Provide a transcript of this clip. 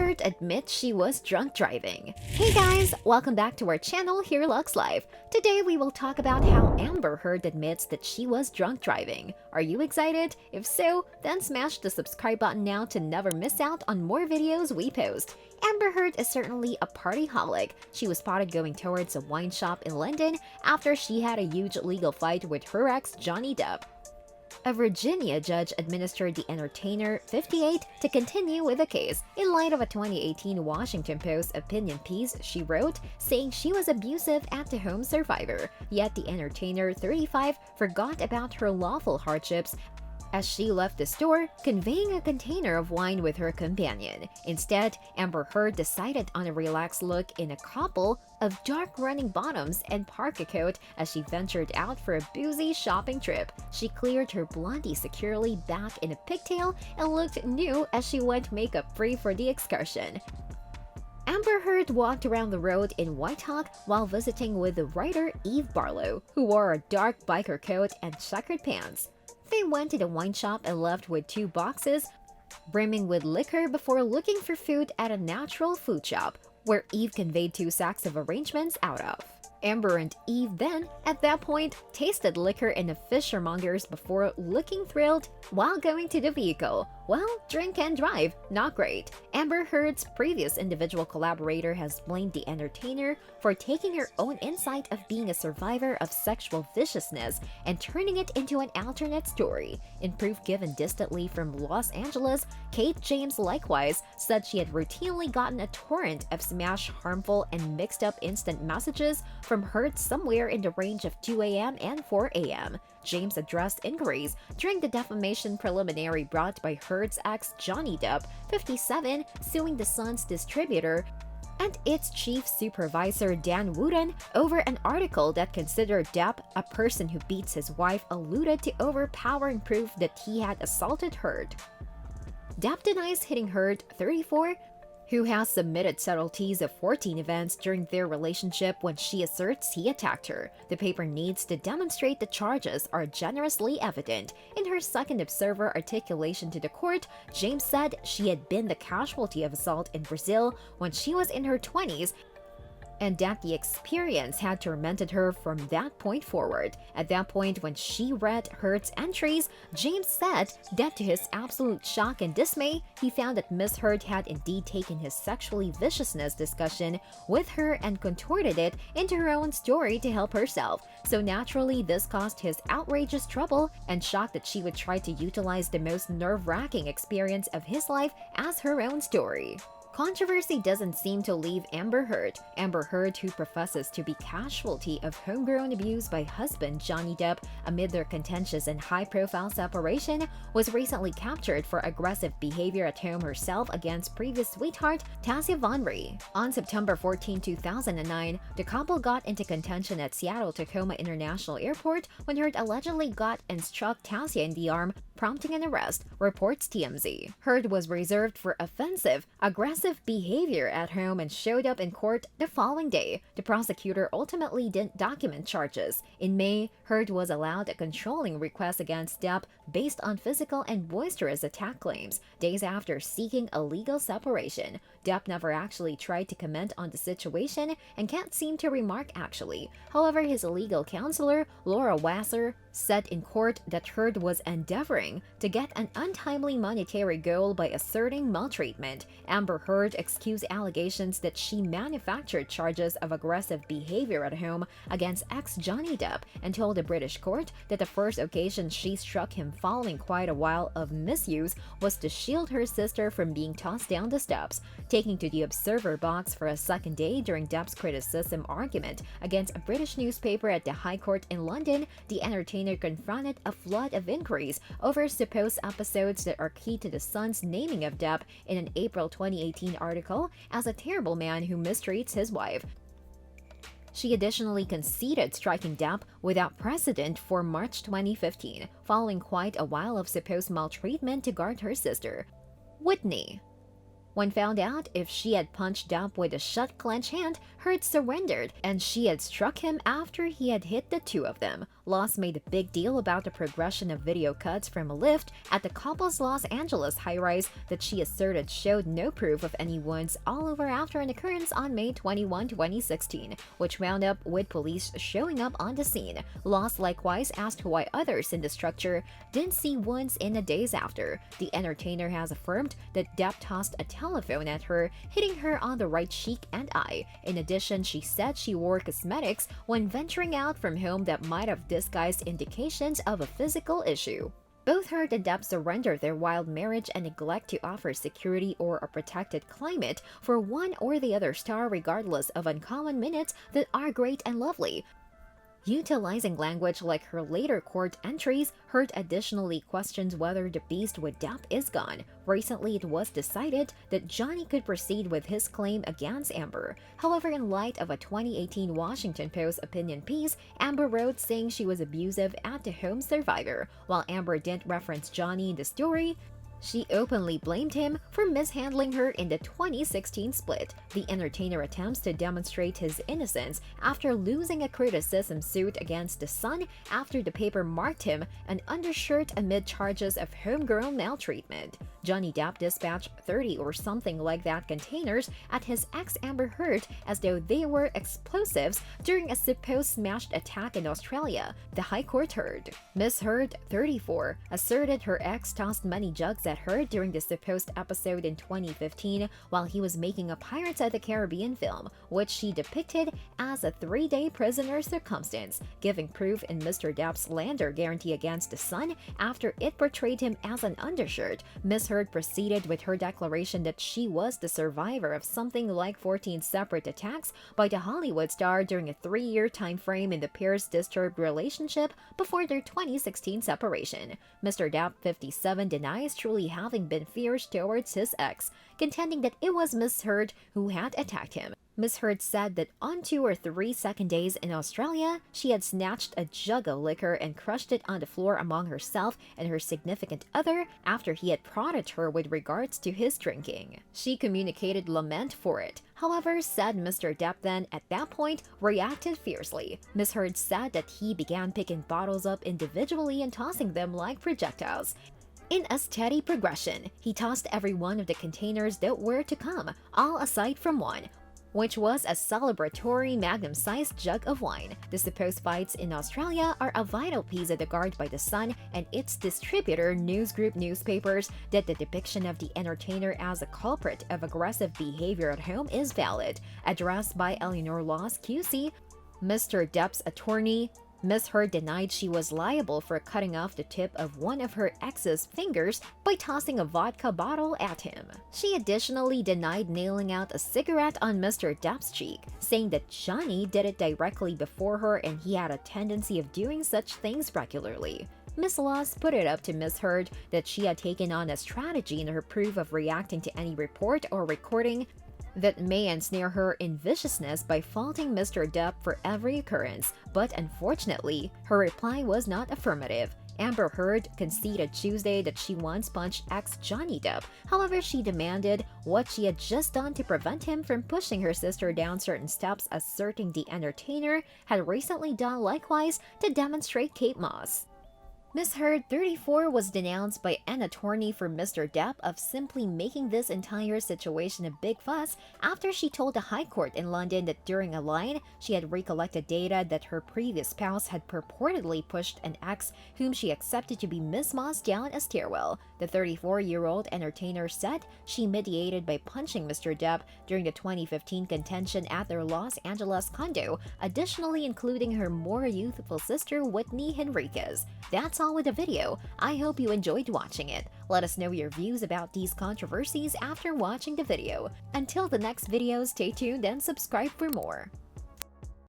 Heard admits she was drunk driving. Hey guys, welcome back to our channel HereLuxLife. Today we will talk about how Amber Heard admits that she was drunk driving. Are you excited? If so, then smash the subscribe button now to never miss out on more videos we post. Amber Heard is certainly a partyholic. She was spotted going towards a wine shop in London after she had a huge legal fight with her ex Johnny Depp. A Virginia judge administered the entertainer, 58, to continue with the case in light of a 2018 Washington Post opinion piece she wrote saying she was abusive at the home survivor. Yet the entertainer, 35, forgot about her lawful hardships as she left the store, conveying a container of wine with her companion. Instead, Amber Heard decided on a relaxed look in a couple of dark running bottoms and parka coat as she ventured out for a boozy shopping trip. She cleared her blondie securely back in a pigtail and looked new as she went makeup-free for the excursion. Amber Heard walked around the road in White Hawk while visiting with the writer Eve Barlow, who wore a dark biker coat and checkered pants. They went to the wine shop and left with 2 boxes brimming with liquor before looking for food at a natural food shop, where Eve conveyed 2 sacks of arrangements out of. Amber and Eve then, at that point, tasted liquor in a fishermonger's before looking thrilled while going to the vehicle. Well, drink and drive, not great. Amber Heard's previous individual collaborator has blamed the entertainer for taking her own insight of being a survivor of sexual viciousness and turning it into an alternate story. In proof given distantly from Los Angeles, Kate James likewise said she had routinely gotten a torrent of smash, harmful, and mixed-up instant messages from Heard somewhere in the range of 2 a.m. and 4 a.m. James addressed inquiries during the defamation preliminary brought by Heard's ex Johnny Depp, 57, suing the Sun's distributor and its chief supervisor Dan Wooden over an article that considered Depp, a person who beats his wife, alluded to overpowering proof that he had assaulted Heard. Depp denies hitting Heard, 34, who has submitted subtleties of 14 events during their relationship when she asserts he attacked her. The paper needs to demonstrate the charges are generously evident. In her second observer articulation to the court, James said she had been the casualty of assault in Brazil when she was in her 20s, and that the experience had tormented her from that point forward. At that point, when she read Heard's entries, James said that to his absolute shock and dismay, he found that Miss Heard had indeed taken his sexually viciousness discussion with her and contorted it into her own story to help herself. So naturally, this caused his outrageous trouble and shock that she would try to utilize the most nerve-wracking experience of his life as her own story. Controversy doesn't seem to leave Amber Heard. Amber Heard, who professes to be casualty of homegrown abuse by husband Johnny Depp amid their contentious and high-profile separation, was recently captured for aggressive behavior at home herself against previous sweetheart Tasya Von Rey. On September 14, 2009, the couple got into contention at Seattle-Tacoma International Airport when Heard allegedly got and struck Tasya in the arm, prompting an arrest, reports TMZ. Heard was reserved for offensive, aggressive behavior at home and showed up in court the following day. The prosecutor ultimately didn't document charges. In May, Heard was allowed a controlling request against Depp based on physical and boisterous attack claims, days after seeking a legal separation. Depp never actually tried to comment on the situation and can't seem to remark actually. However, his legal counselor, Laura Wasser, said in court that Heard was endeavoring to get an untimely monetary goal by asserting maltreatment. Amber Heard excused allegations that she manufactured charges of aggressive behavior at home against ex Johnny Depp and told a British court that the first occasion she struck him following quite a while of misuse was to shield her sister from being tossed down the steps. Taking to the observer box for a second day during Depp's criticism argument against a British newspaper at the High Court in London, the entertainer confronted a flood of inquiries over supposed episodes that are key to the Sun's naming of Depp in an April 2018 article as a terrible man who mistreats his wife. She additionally conceded striking Depp without precedent for March 2015, following quite a while of supposed maltreatment to guard her sister, Whitney. When found out if she had punched Depp with a shut clenched hand, Heard surrendered, and she had struck him after he had hit the 2 of them. Loss made a big deal about the progression of video cuts from a lift at the couple's Los Angeles high-rise that she asserted showed no proof of any wounds all over after an occurrence on May 21, 2016, which wound up with police showing up on the scene. Loss likewise asked why others in the structure didn't see wounds in the days after. The entertainer has affirmed that Depp tossed a telephone at her, hitting her on the right cheek and eye. In addition, she said she wore cosmetics when venturing out from home that might have disguised indications of a physical issue. Both Heard and Depp surrendered their wild marriage and neglect to offer security or a protected climate for one or the other star, regardless of uncommon minutes that are great and lovely. Utilizing language like her later court entries, Heard additionally questions whether the beast with Depp is gone. Recently, it was decided that Johnny could proceed with his claim against Amber. However, in light of a 2018 Washington Post opinion piece, Amber wrote saying she was abusive at the home survivor. While Amber didn't reference Johnny in the story, she openly blamed him for mishandling her in the 2016 split. The entertainer attempts to demonstrate his innocence after losing a criticism suit against The Sun after the paper marked him an undershirt amid charges of homegirl maltreatment. Johnny Depp dispatched 30 or something like that containers at his ex Amber Heard as though they were explosives during a supposed smashed attack in Australia, the High Court heard. Miss Heard, 34, asserted her ex tossed many jugs at her during the supposed episode in 2015 while he was making a Pirates of the Caribbean film, which she depicted as a 3-day prisoner circumstance, giving proof in Mr. Depp's lander guarantee against The Sun after it portrayed him as an undershirt. Miss Heard proceeded with her declaration that she was the survivor of something like 14 separate attacks by the Hollywood star during a 3-year time frame in the pair's disturbed relationship before their 2016 separation. Mr. Depp, 57, denies truly having been fierce towards his ex, contending that it was Miss Heard who had attacked him. Miss Heard said that on 2 or 3 second days in Australia, she had snatched a jug of liquor and crushed it on the floor among herself and her significant other after he had prodded her with regards to his drinking. She communicated lament for it. However, said Mr. Depp then, at that point, reacted fiercely. Miss Heard said that he began picking bottles up individually and tossing them like projectiles. In a steady progression, he tossed every one of the containers that were to come, all aside from one, which was a celebratory magnum-sized jug of wine. The supposed fights in Australia are a vital piece of the guard by The Sun and its distributor News Group newspapers that the depiction of the entertainer as a culprit of aggressive behavior at home is valid. Addressed by Eleanor Laws QC, Mr. Depp's attorney, Miss Heard denied she was liable for cutting off the tip of one of her ex's fingers by tossing a vodka bottle at him. She additionally denied nailing out a cigarette on Mr. Depp's cheek, saying that Johnny did it directly before her and he had a tendency of doing such things regularly. Miss Laws put it up to Miss Heard that she had taken on a strategy in her proof of reacting to any report or recording that may ensnare her in viciousness by faulting Mr. Depp for every occurrence, but unfortunately, her reply was not affirmative. Amber Heard conceded Tuesday that she once punched ex Johnny Depp. However, she demanded what she had just done to prevent him from pushing her sister down certain steps, asserting the entertainer had recently done likewise to demonstrate Kate Moss. Miss Heard, 34, was denounced by an attorney for Mr. Depp of simply making this entire situation a big fuss after she told the High Court in London that during a line, she had recollected data that her previous spouse had purportedly pushed an ex whom she accepted to be Miss Moss down a stairwell. The 34-year-old entertainer said she mediated by punching Mr. Depp during the 2015 contention at their Los Angeles condo, additionally including her more youthful sister Whitney Henriquez. That's all with the video. I hope you enjoyed watching it. Let us know your views about these controversies after watching the video. Until the next video, stay tuned and subscribe for more.